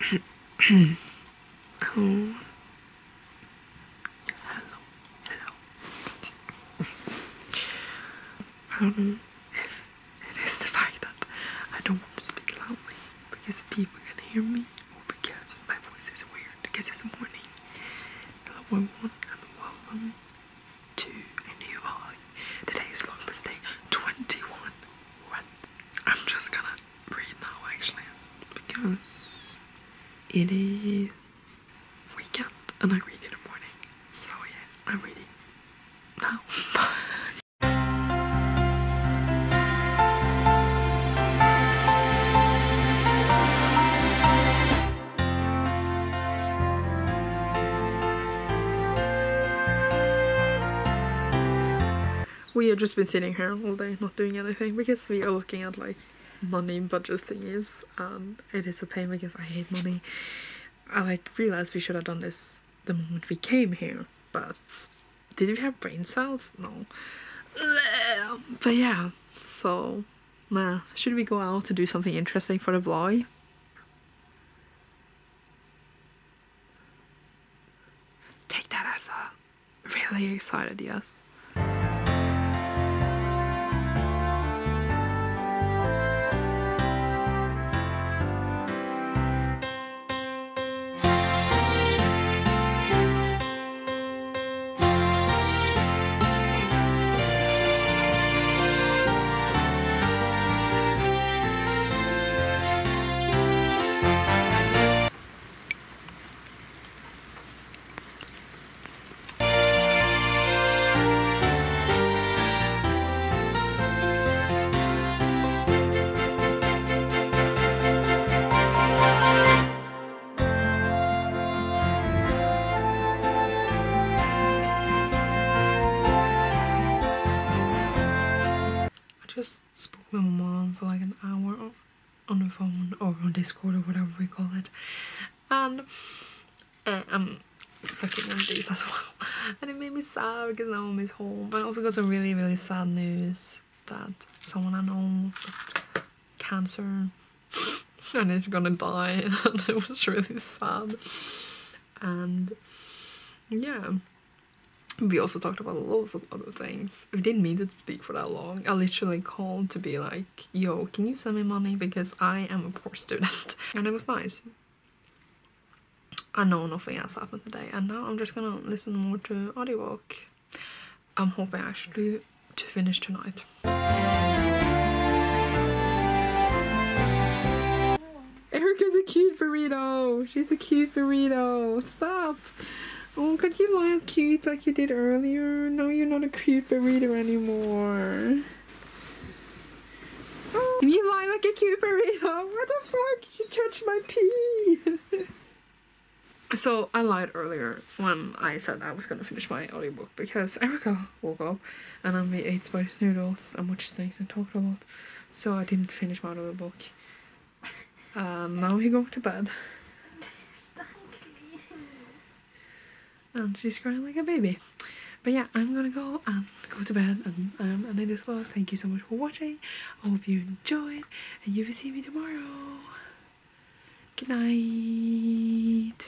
Oh. Hello. I don't know if it is the fact that I don't want to speak loudly because people can hear me, or because my voice is weird, because it's morning. Hello everyone and welcome to a new vlog. Today is Vlogmas day 21. What? I'm just gonna read now actually, because it is weekend and I read in the morning. So yeah, I'm reading now. We have just been sitting here all day not doing anything because we are looking at like money budget thingies, and it is a pain because I hate money. I like realized we should have done this the moment we came here, but did we have brain cells? No. But yeah, so should we go out to do something interesting for the vlog? Take that as a really excited yes. Just spoke with my mom for like an hour on the phone or on Discord or whatever we call it, and I'm sucking on these as well, and it made me sad because now I'm home. I also got some really sad news that someone I know got cancer and is gonna die, and it was really sad. And yeah, we also talked about loads of other things. We didn't mean to speak for that long. I literally called to be like, yo, can you send me money because I am a poor student. And it was nice. I know nothing else happened today, and now I'm just gonna listen more to audiobook. I'm hoping actually to finish tonight. Erica's a cute burrito. She's a cute burrito. Stop. Oh, could you lie cute like you did earlier? No, you're not a cute burrito anymore. Oh, can you lie like a cute burrito? What the fuck? She touched my pee. So I lied earlier when I said I was gonna finish my audiobook because Erica woke up and then we ate spicy noodles and watched things and talked a lot. So I didn't finish my audiobook. Now we go to bed. And she's crying like a baby. But yeah, I'm gonna go to bed and end this vlog. Thank you so much for watching. I hope you enjoyed and you will see me tomorrow. Good night.